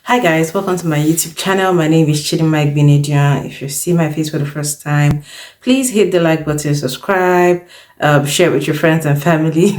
Hi guys, welcome to my YouTube channel. My name is Chidinma Igbinedion. If you see my face for the first time, please hit the like button, subscribe, share it with your friends and family.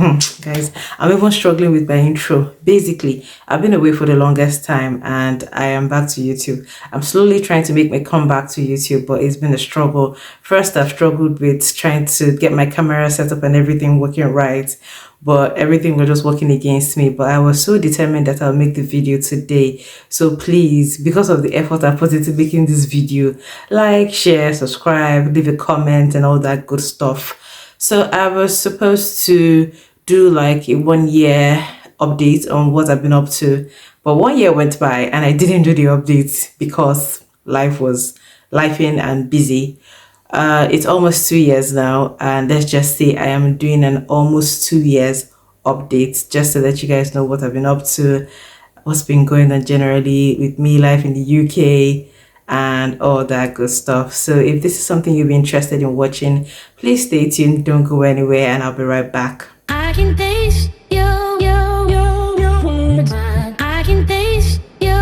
Guys, I'm even struggling with my intro. Basically, I've been away for the longest time and I am back to YouTube. I'm slowly trying to make my comeback to YouTube, but it's been a struggle. First, I've struggled with trying to get my camera set up and everything working right, but everything was just working against me. But I was so determined that I'll make the video today. So please, because of the effort I put into making this video, like, share, subscribe, leave a comment and all that good stuff. So I was supposed to do like a 1 year update on what I've been up to, but 1 year went by and I didn't do the updates because life was lifing and busy. It's almost 2 years now, and let's just say I am doing an almost 2 years update just to let you guys know what I've been up to, what's been going on generally with me, life in the UK, and all that good stuff. So if this is something you'll be interested in watching, please stay tuned, don't go anywhere, and I'll be right back. I can taste you. I can taste you.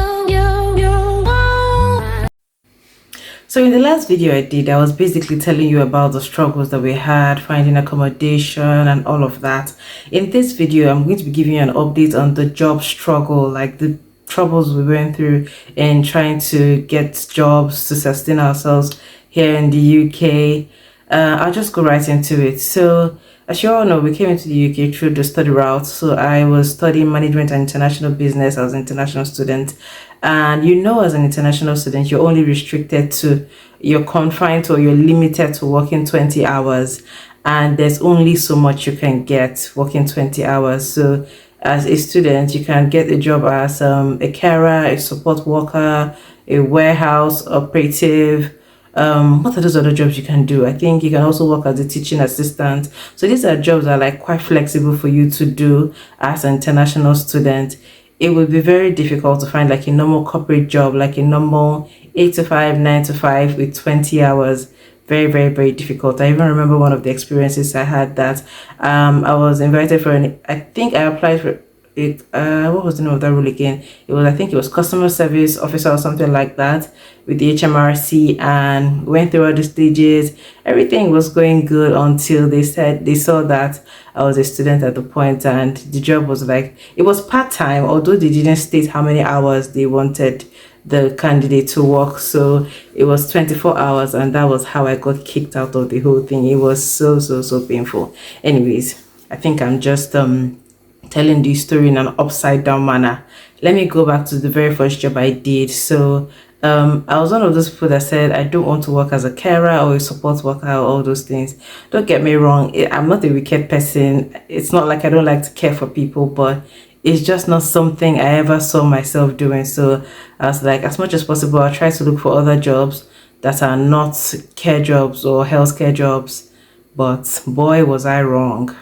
So in the last video I did, I was basically telling you about the struggles that we had, finding accommodation and all of that. In this video, I'm going to be giving you an update on the job struggle, like the troubles we went through in trying to get jobs to sustain ourselves here in the UK. I'll just go right into it. So as you all know, we came into the UK through the study route. So I was studying management and international business. I was an international student. And as an international student, you're only restricted to, you're confined to, or you're limited to working 20 hours. And there's only so much you can get working 20 hours. So as a student, you can get a job as a carer, a support worker, a warehouse operative. What are those other jobs you can do? I think you can also work as a teaching assistant. So these are jobs that are like quite flexible for you to do as an international student. It would be very difficult to find like a normal corporate job, like a normal 8 to 5, 9 to 5 with 20 hours. Very, very, very difficult. I even remember one of the experiences I had that I was invited for I think I applied for it. What was the name of that role again? I think it was customer service officer or something like that with the HMRC, and went through all the stages. Everything was going good until they saw that I was a student at the point, and the job was like, it was part-time, although they didn't state how many hours they wanted the candidate to work. So it was 24 hours, and that was how I got kicked out of the whole thing. It was so painful. Anyways, I think I'm just telling the story in an upside down manner. Let me go back to the very first job I did. So I was one of those people that said I don't want to work as a carer or a support worker or all those things. Don't get me wrong, I'm not a wicked person. It's not like I don't like to care for people, but it's just not something I ever saw myself doing. So I was like, as much as possible, I'll try to look for other jobs that are not care jobs or healthcare jobs. But boy, was I wrong.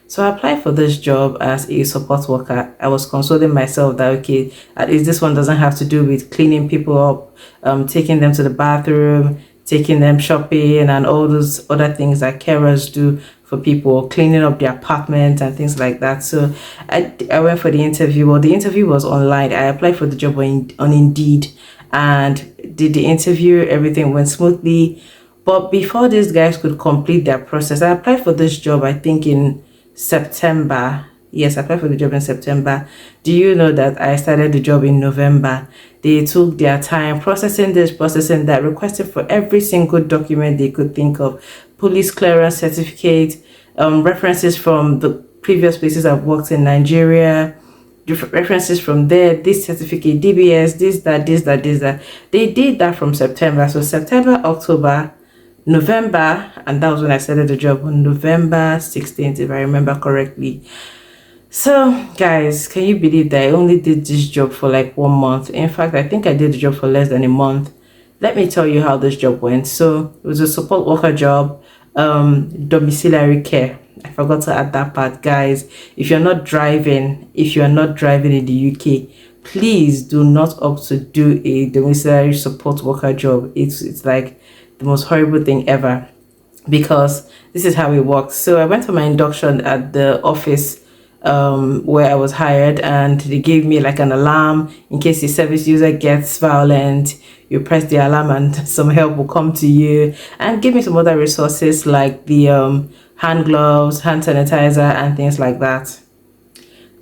So I applied for this job as a support worker. I was consoling myself that, okay, at least this one doesn't have to do with cleaning people up, taking them to the bathroom, taking them shopping, and all those other things that carers do for people, cleaning up their apartment and things like that. So I went for the interview. Well, the interview was online. I applied for the job on Indeed and did the interview. Everything went smoothly. But before these guys could complete their process, I applied for this job, I think in September. Yes, I applied for the job in September. Do you know that I started the job in November? They took their time processing this, processing that, requesting for every single document they could think of. Police clearance certificate, references from the previous places I've worked in Nigeria, different references from there, this certificate, DBS, this, that. They did that from September. So September, October, November, and that was when I started the job on November 16th, if I remember correctly. So guys, can you believe that I only did this job for like 1 month? In fact, I think I did the job for less than a month. Let me tell you how this job went. So it was a support worker job, domiciliary care. I forgot to add that part, guys. If you're not driving in the UK, please do not opt to do a domiciliary support worker job. It's like the most horrible thing ever, because this is how it works. So I went for my induction at the office where I was hired, and they gave me like an alarm in case the service user gets violent. You press the alarm and some help will come to you, and give me some other resources like the hand gloves, hand sanitizer, and things like that.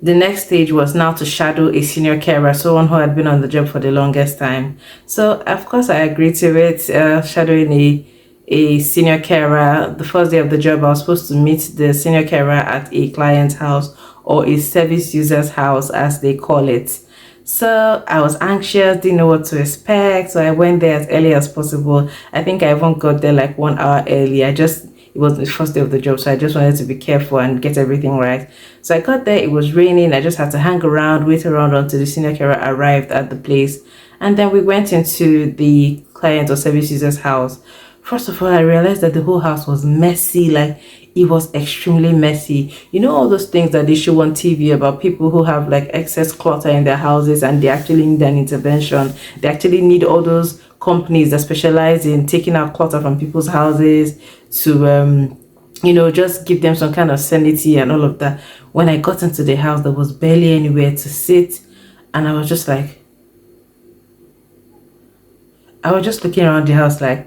The next stage was now to shadow a senior carer, someone who had been on the job for the longest time. So of course I agreed to it, shadowing a senior carer. The first day of the job, I was supposed to meet the senior carer at a client's house, or a service user's house as they call it. So I was anxious, didn't know what to expect. So I went there as early as possible. I think I even got there like 1 hour early. It was the first day of the job, so I just wanted to be careful and get everything right. So I got there, it was raining. I just had to hang around, wait around until the senior carer arrived at the place. And then we went into the client or service user's house. First of all, I realized that the whole house was messy. Like, it was extremely messy. You know all those things that they show on TV about people who have like excess clutter in their houses and they actually need an intervention. They actually need all those companies that specialize in taking out clutter from people's houses to just give them some kind of sanity and all of that. When I got into the house, there was barely anywhere to sit, and I was just looking around the house like,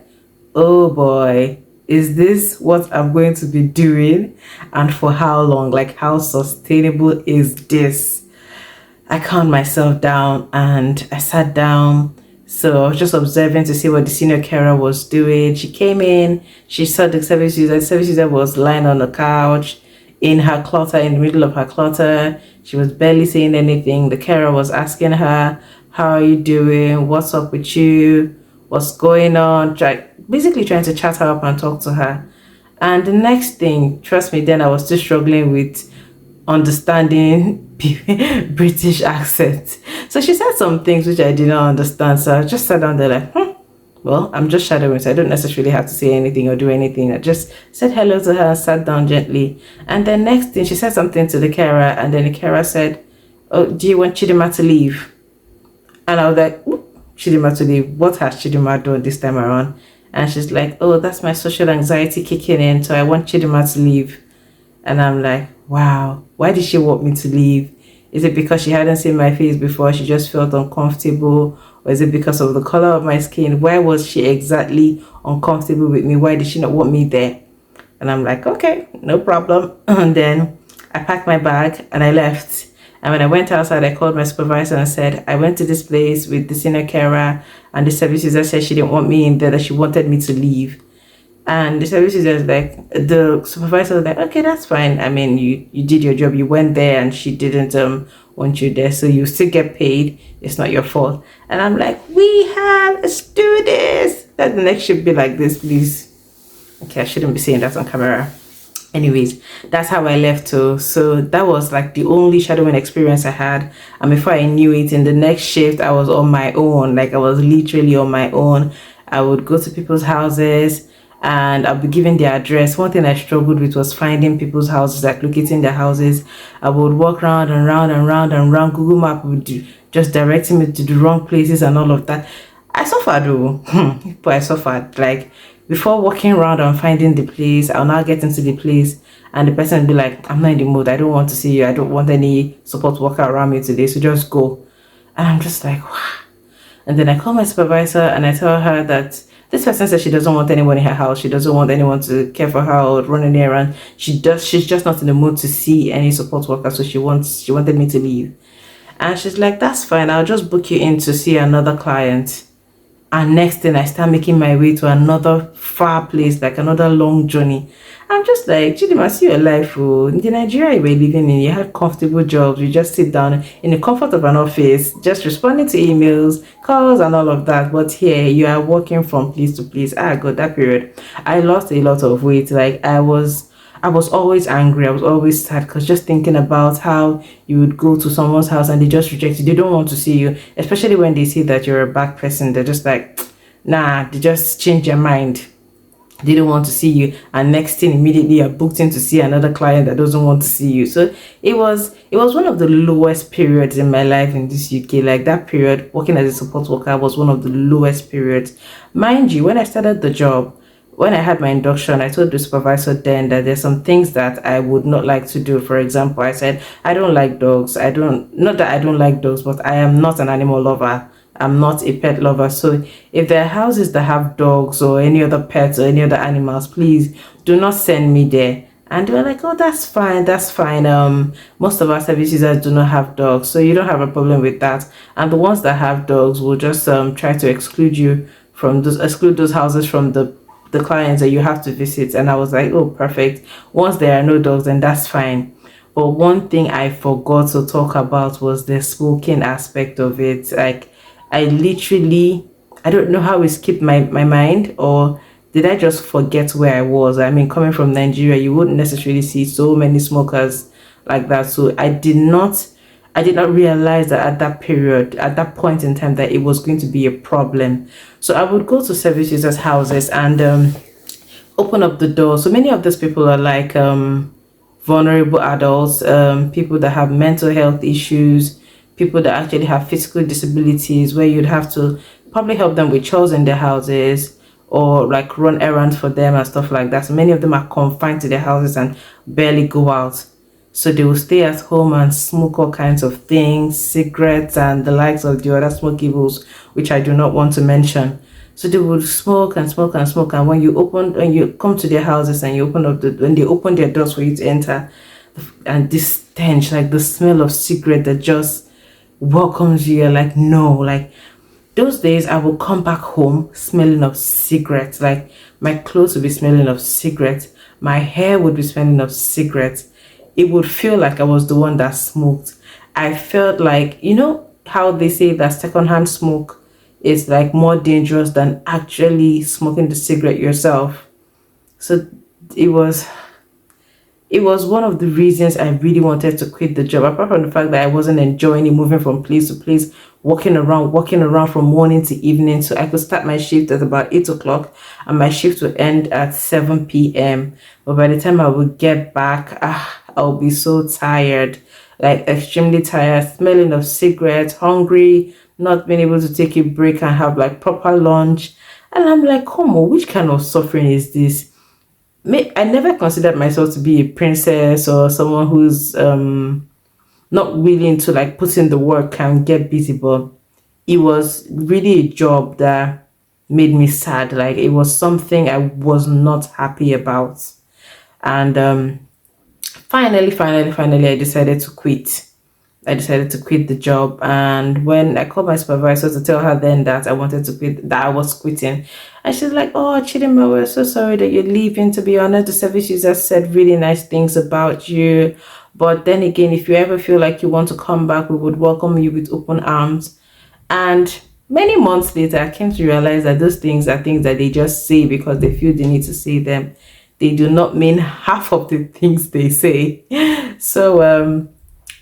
oh boy, is this what I'm going to be doing, and for how long? Like, how sustainable is this? I calmed myself down and I sat down. So I was just observing to see what the senior carer was doing. She came in, she saw the service user. The service user was lying on the couch in her clutter, in the middle of her clutter. She was barely saying anything. The carer was asking her, how are you doing? What's up with you? What's going on? Basically trying to chat her up and talk to her. And the next thing, trust me, then I was still struggling with understanding British accent. So she said some things which I did not understand. So I just sat down there like, well, I'm just shadowing, so I don't necessarily have to say anything or do anything. I just said hello to her, sat down gently. And then next thing, she said something to the carer, and then the carer said, oh, do you want Chidima to leave? And I was like, Chidima to leave? What has Chidima done this time around? And she's like, oh, that's my social anxiety kicking in, so I want Chidima to leave. And I'm like, wow, why did she want me to leave? Is it because she hadn't seen my face before, she just felt uncomfortable? Or is it because of the color of my skin? Why was she exactly uncomfortable with me? Why did she not want me there? And I'm like, okay, no problem. And then I packed my bag and I left. And when I went outside, I called my supervisor and said, I went to this place with the senior carer, and the service user said she didn't want me in there, that she wanted me to leave. And the service user is like, the supervisor was like, okay, that's fine. I mean, you did your job. You went there and she didn't want you there. So you still get paid. It's not your fault. And I'm like, we have a stewardess. That the next should be like this, please. Okay, I shouldn't be saying that on camera. Anyways, that's how I left too. So that was like the only shadowing experience I had. And before I knew it, in the next shift, I was on my own. Like, I was literally on my own. I would go to people's houses and I'll be given their address. One thing I struggled with was finding people's houses, like locating their houses. I would walk round and round and round and round. Google Map would just directing me to the wrong places and all of that. I suffered though, but I suffered. Like, before walking around and finding the place, I'll now get into the place and the person will be like, I'm not in the mood. I don't want to see you. I don't want any support worker around me today. So just go. And I'm just like, wow. And then I call my supervisor and I tell her that this person says she doesn't want anyone in her house. She doesn't want anyone to care for her or run any errand. She's just not in the mood to see any support worker. So she wanted me to leave. And she's like, that's fine. I'll just book you in to see another client. And next thing, I start making my way to another far place, like another long journey. I'm just like, Chidima, see your life. Oh. In the Nigeria you were living in, you had comfortable jobs. You just sit down in the comfort of an office, just responding to emails, calls, and all of that. But here, you are walking from place to place. God, that period, I lost a lot of weight. Like, I was always angry. I was always sad because just thinking about how you would go to someone's house and they just reject you. They don't want to see you, especially when they see that you're a bad person. They're just like, nah, they just change their mind. They don't want to see you. And next thing, immediately you're booked in to see another client that doesn't want to see you. So it was one of the lowest periods in my life in this UK. Like, that period, working as a support worker was one of the lowest periods. Mind you, when I started the job, when I had my induction, I told the supervisor then that there's some things that I would not like to do. For example, I said, I don't like dogs. Not that I don't like dogs, but I am not an animal lover. I'm not a pet lover. So if there are houses that have dogs or any other pets or any other animals, please do not send me there. And they were like, oh, that's fine, that's fine. Most of our service users do not have dogs, so you don't have a problem with that. And the ones that have dogs will just try to exclude those houses from the clients that you have to visit. And I was like, oh, perfect. Once there are no dogs, then that's fine. But one thing I forgot to talk about was the smoking aspect of it. Like, I literally, I don't know how it skipped my mind, or did I just forget where I was? I mean, coming from Nigeria, you wouldn't necessarily see so many smokers like that. So I did not realize that at that period, at that point in time, that it was going to be a problem. So I would go to service users' houses and open up the door. So many of these people are like vulnerable adults, people that have mental health issues, people that actually have physical disabilities, where you'd have to probably help them with chores in their houses or like run errands for them and stuff like that. So many of them are confined to their houses and barely go out. So they will stay at home and smoke all kinds of things, cigarettes and the likes of the other smokables, which I do not want to mention. So they would smoke and smoke and smoke. And when you come to their houses and you when they open their doors for you to enter, and this stench, like the smell of cigarette that just welcomes you, you're like, no, like those days I will come back home smelling of cigarettes. Like my clothes would be smelling of cigarettes. My hair would be smelling of cigarettes. It would feel like I was the one that smoked. I felt like, you know how they say that secondhand smoke is like more dangerous than actually smoking the cigarette yourself. So it was it was one of the reasons I really wanted to quit the job, apart from the fact that I wasn't enjoying it, moving from place to place, walking around from morning to evening. So I could start my shift at about 8 o'clock and my shift would end at 7 p.m. But by the time I would get back, I'll be so tired, like extremely tired, smelling of cigarettes, hungry, not being able to take a break and have like proper lunch. And I'm like, come on, which kind of suffering is this? I never considered myself to be a princess or someone who's not willing to like put in the work and get busy, but it was really a job that made me sad. Like it was something I was not happy about. And finally, I decided to quit. I decided to quit the job. And when I called my supervisor to tell her then that I wanted to quit, that I was quitting, and she's like, oh, Chidima, we're so sorry that you're leaving. To be honest, the service user said really nice things about you. But then again, if you ever feel like you want to come back, we would welcome you with open arms. And many months later, I came to realize that those things are things that they just say because they feel they need to say them. They do not mean half of the things they say. So,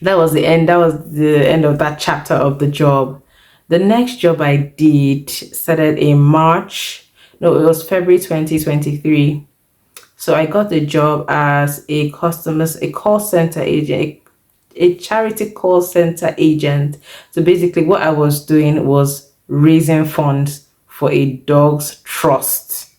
that was the end. That was the end of that chapter of the job. The next job I did started in March. No, it was February 2023. So I got the job as a call center agent, a charity call center agent. So basically what I was doing was raising funds for a dog's trust.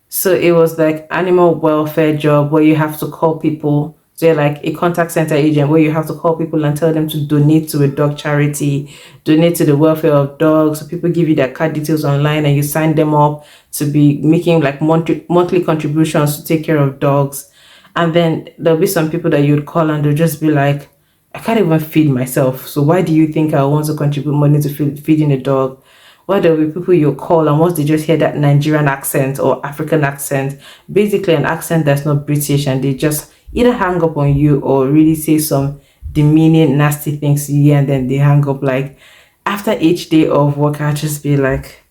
So it was like animal welfare job where you have to call people. So you're like a contact center agent where you have to call people and tell them to donate to a dog charity, donate to the welfare of dogs. So people give you their card details online and you sign them up to be making like monthly contributions to take care of dogs. And then there'll be some people that you'd call and they'll just be like, I can't even feed myself. So why do you think I want to contribute money to feeding a dog? Well, there'll be people you'll call, and once they just hear that Nigerian accent or African accent, basically an accent that's not British, and they just either hang up on you or really say some demeaning, nasty things to you, and then they hang up. Like after each day of work, I'll just be like,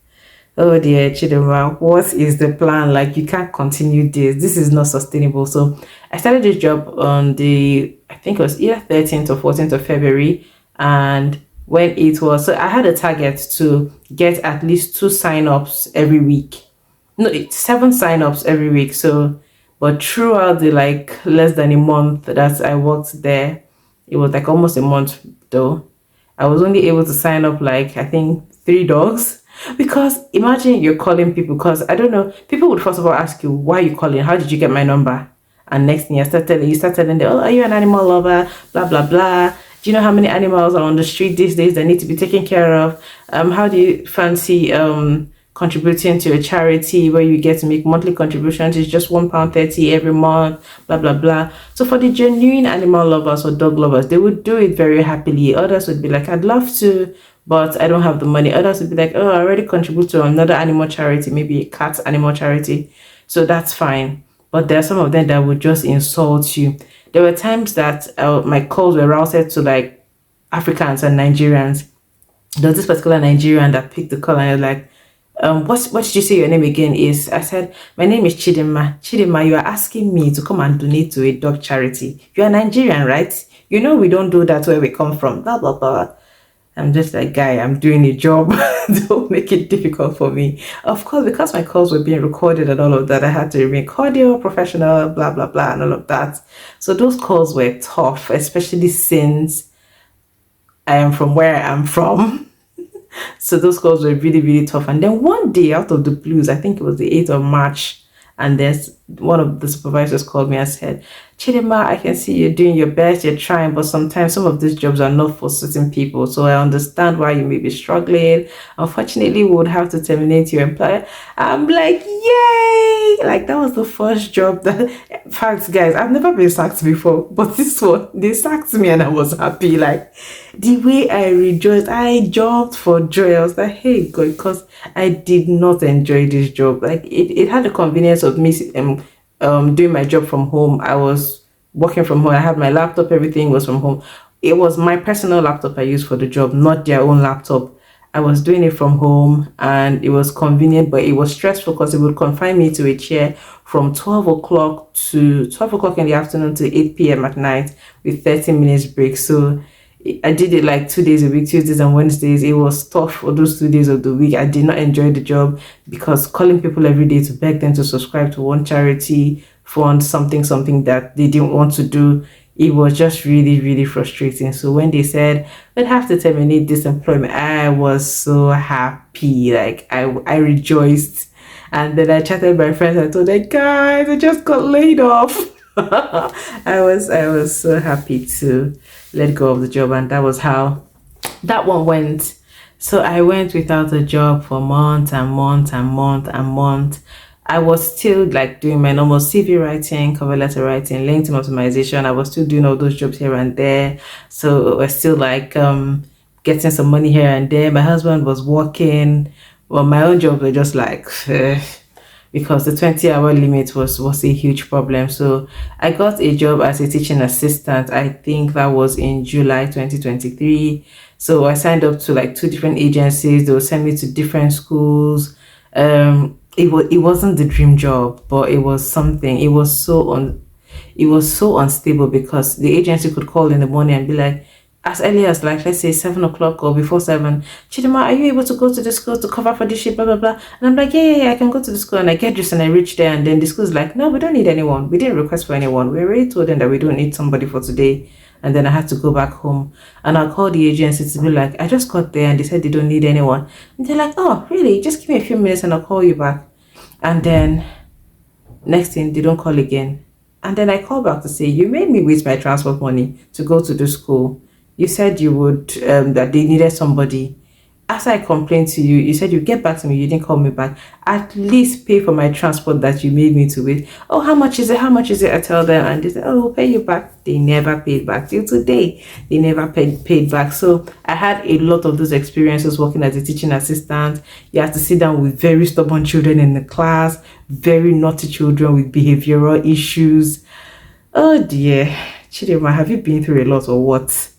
oh dear, Chidema, what is the plan? Like you can't continue this. This is not sustainable. So I started this job on I think it was either 13th or 14th of February, and when it was, so I had a target to get at least 2 sign-ups every week. No, 7 sign-ups every week. So, but throughout the like less than a month that I worked there, it was like almost a month though, I was only able to sign up like I think 3 dogs. Because imagine you're calling people, because I don't know, people would first of all ask you, why are you calling? How did you get my number? And next thing you start telling them, oh, are you an animal lover? Blah, blah, blah. Do you know how many animals are on the street these days that need to be taken care of? How do you fancy contributing to a charity where you get to make monthly contributions? It's just £1.30 every month, blah, blah, blah. So for the genuine animal lovers or dog lovers, they would do it very happily. Others would be like, I'd love to, but I don't have the money. Others would be like, oh, I already contribute to another animal charity, maybe a cat animal charity. So that's fine. But there are some of them that would just insult you. There were times that my calls were routed to like Africans and Nigerians. There was this particular Nigerian that picked the call and I was like, what did you say your name again is? I said, my name is Chidima. Chidima, you are asking me to come and donate to a dog charity. You are Nigerian, right? You know we don't do that where we come from. Blah, blah, blah. I'm just like, guy, I'm doing a job. Don't make it difficult for me. Of course, because my calls were being recorded and all of that, I had to remain cordial, professional, blah, blah, blah, and all of that. So those calls were tough, especially since I am from where I am from. So those calls were really, really tough. And then one day out of the blues, I think it was the 8th of March, and there's one of the supervisors called me and said, Chidima, I can see you're doing your best, you're trying, but sometimes some of these jobs are not for certain people. So I understand why you may be struggling. Unfortunately, we would have to terminate your employer. I'm like, yay! Like that was the first job that, in fact, guys, I've never been sacked before, but this one, they sacked me and I was happy. Like the way I rejoiced, I jumped for joy. I was like, hey, God, because I did not enjoy this job. Like it had the convenience of me doing my job from home. I was working from home. I had my laptop. Everything was from home. It was my personal laptop I used for the job, not their own laptop. I was doing it from home and it was convenient, but it was stressful because it would confine me to a chair from 12 o'clock in the afternoon to 8 p.m. at night with 30 minutes break. So I did it like 2 days a week, Tuesdays and Wednesdays. It was tough for those 2 days of the week. I did not enjoy the job because calling people every day to beg them to subscribe to one charity, fund something that they didn't want to do, it was just really, really frustrating. So when they said we'd have to terminate this employment, I was so happy. Like I rejoiced. And then I chatted with my friends. I told them, guys, I just got laid off. I was so happy to let go of the job, and that was how that one went. So I went without a job for months and months and months and months. I was still like doing my normal CV writing, cover letter writing, LinkedIn optimization. I was still doing all those jobs here and there. So I was still like getting some money here and there. My husband was working. Well, my own jobs were just like because the 20-hour limit was a huge problem. So I got a job as a teaching assistant. I think that was in July 2023. So I signed up to like 2 different agencies. They would send me to different schools. It wasn't the dream job, but it was something. It was so unstable because the agency could call in the morning and be like, as early as like let's say 7 o'clock or before 7, Chidima, are you able to go to the school to cover for this shit, blah blah blah. And I'm like, yeah, I can go to the school. And I get dressed and I reach there, and then the school's like, no, we don't need anyone. We didn't request for anyone. We already told them that we don't need somebody for today. And then I had to go back home, and I'll call the agency to be like, I just got there and they said they don't need anyone. And they're like, oh really, just give me a few minutes and I'll call you back. And then next thing, they don't call again. And then I call back to say, you made me waste my transport money to go to the school. You said you would that they needed somebody. After I complained to you, you said you get back to me. You didn't call me back. At least pay for my transport that you made me to wait. Oh, how much is it? How much is it? I tell them, and they say, oh, we'll pay you back. They never paid back till today. They never paid back. So I had a lot of those experiences working as a teaching assistant. You have to sit down with very stubborn children in the class, very naughty children with behavioral issues. Oh dear, Chidima, have you been through a lot or what?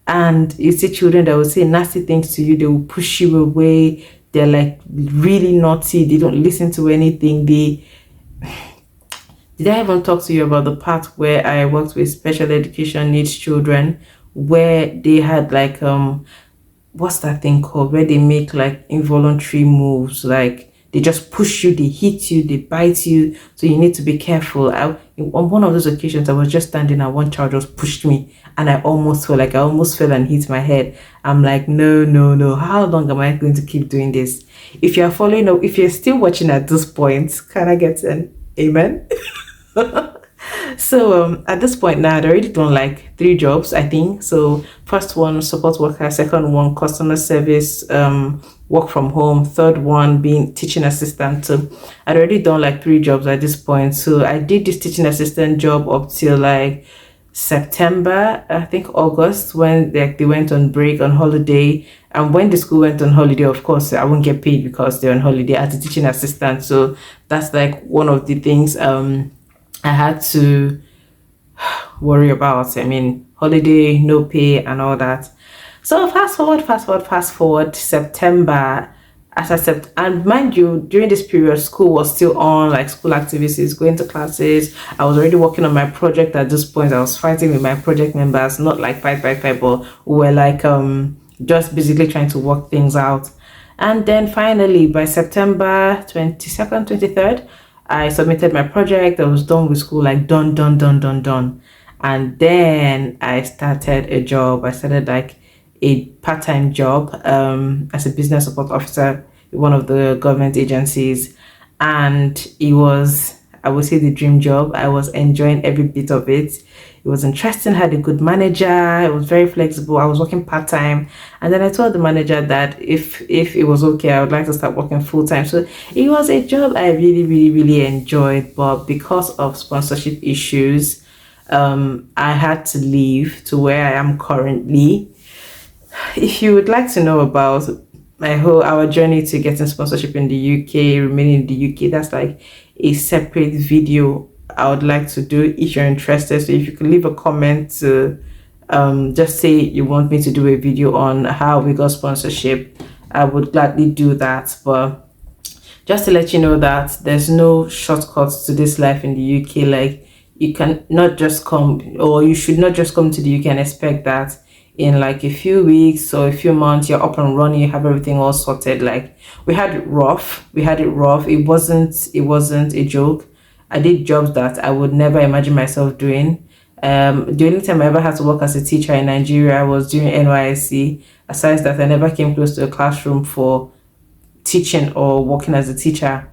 And you see children that will say nasty things to you, they will push you away, they're like really naughty, they don't listen to anything. Did I even talk to you about the part where I worked with special education needs children, where they had like what's that thing called, where they make like involuntary moves, like They just push you, they hit you, they bite you. So you need to be careful. On one of those occasions, I was just standing and one child just pushed me and I almost fell and hit my head. I'm like, no, no, no. How long am I going to keep doing this? If you're following up, if you're still watching at this point, can I get an amen? So at this point now, I'd already done like 3 jobs, I think. So first one, support worker. Second one, customer service, work from home. Third one being teaching assistant. So I'd already done like 3 jobs at this point. So I did this teaching assistant job up till like September, I think August, when they went on break on holiday. And when the school went on holiday, of course, I won't get paid because they're on holiday as a teaching assistant. So that's like one of the things I had to worry about. I mean, holiday, no pay, and all that. So fast forward, September. As I said, and mind you, during this period, school was still on, like school activities, going to classes. I was already working on my project at this point. I was fighting with my project members, not like fight, but we were like just basically trying to work things out. And then finally, by September 22nd, 23rd, I submitted my project. I was done with school, like done. And then I started a job. I started like a part-time job as a business support officer in one of the government agencies. And it was, I would say, the dream job. I was enjoying every bit of it. It was interesting, had a good manager. It was very flexible. I was working part-time. And then I told the manager that if it was okay, I would like to start working full-time. So it was a job I really enjoyed. But because of sponsorship issues, I had to leave to where I am currently. If you would like to know about our journey to getting sponsorship in the UK, remaining in the UK, that's like a separate video I would like to do if you're interested. So if you could leave a comment to just say you want me to do a video on how we got sponsorship, I would gladly do that. But just to let you know that there's no shortcuts to this life in the UK. Like, you can not just come, or you should not just come to the UK and expect that in like a few weeks or a few months you're up and running, you have everything all sorted. Like, we had it rough. It wasn't a joke. I did jobs that I would never imagine myself doing. The only time I ever had to work as a teacher in Nigeria was during NYSC. Aside that, I never came close to a classroom for teaching or working as a teacher.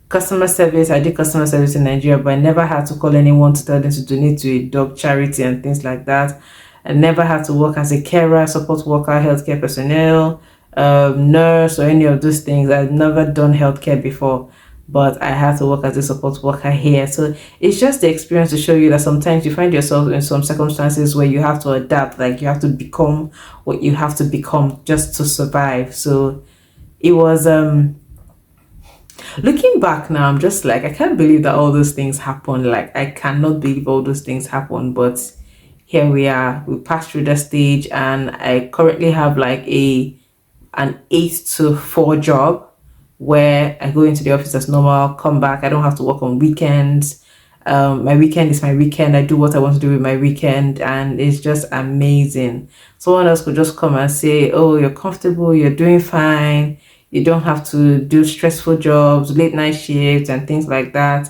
Customer service, I did customer service in Nigeria, but I never had to call anyone to tell them to donate to a dog charity and things like that. I never had to work as a carer, support worker, healthcare personnel, nurse, or any of those things. I've never done healthcare before, but I had to work as a support worker here. So it's just the experience to show you that sometimes you find yourself in some circumstances where you have to adapt, like you have to become what you have to become just to survive. So it was, looking back now, I'm just like, I can't believe that all those things happened. Like, I cannot believe all those things happened, but here we are. We passed through the stage, and I currently have like an 8 to 4 job where I go into the office as normal, come back. I don't have to work on weekends. My weekend is my weekend. I do what I want to do with my weekend, and it's just amazing. Someone else could just come and say, oh, you're comfortable, you're doing fine, you don't have to do stressful jobs, late night shifts and things like that.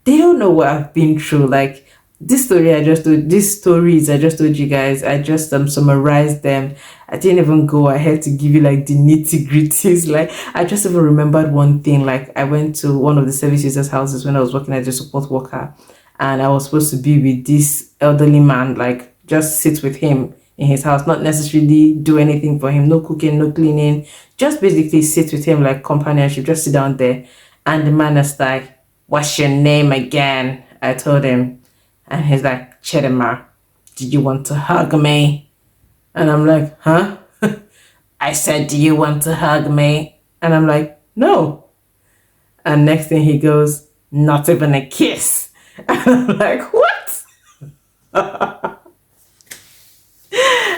They don't know what I've been through. Like, these stories I just told you guys, I just summarized them. I didn't even go ahead to give you like the nitty-gritties. Like, I just even remembered one thing. Like, I went to one of the service users' houses when I was working as a support worker, and I was supposed to be with this elderly man, like just sit with him in his house, not necessarily do anything for him, no cooking, no cleaning, just basically sit with him like companionship, just sit down there. And the man is like, what's your name again? I told him. And he's like, Chidima, did you want to hug me? And I'm like, huh? I said, do you want to hug me? And I'm like, no. And next thing he goes, not even a kiss. And I'm like, what?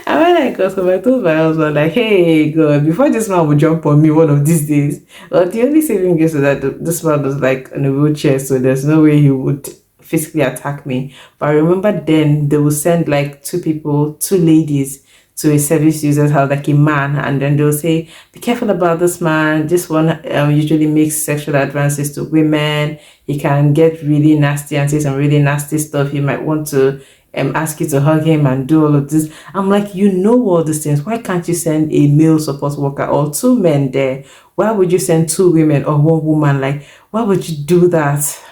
And when I got home, I told my husband, like, hey, God, before this man would jump on me one of these days. Well, the only saving grace is that this man was like in a wheelchair, so there's no way he would physically attack me. But I remember then they would send like 2 ladies to a service user's house, like a man, and then they'll say, be careful about this man. This one usually makes sexual advances to women. He can get really nasty and say some really nasty stuff. He might want to ask you to hug him and do all of this. I'm like, you know all these things. Why can't you send a male support worker or two men there? Why would you send two women or one woman? Like, why would you do that?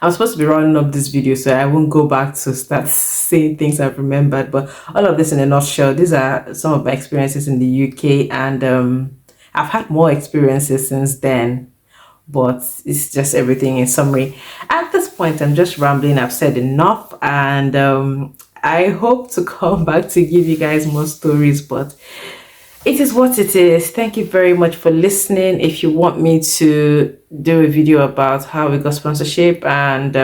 I'm supposed to be running up this video, so I won't go back to start saying things I've remembered. But all of this in a nutshell, these are some of my experiences in the UK, and I've had more experiences since then. But it's just everything in summary. At this point, I'm just rambling. I've said enough, and I hope to come back to give you guys more stories, but it is what it is. Thank you very much for listening. If you want me to do a video about how we got sponsorship and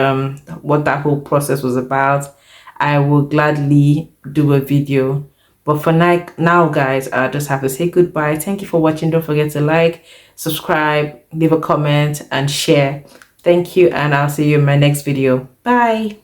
what that whole process was about, I will gladly do a video. But for now, guys, I just have to say goodbye. Thank you for watching. Don't forget to like, subscribe, leave a comment, and share. Thank you, and I'll see you in my next video. Bye.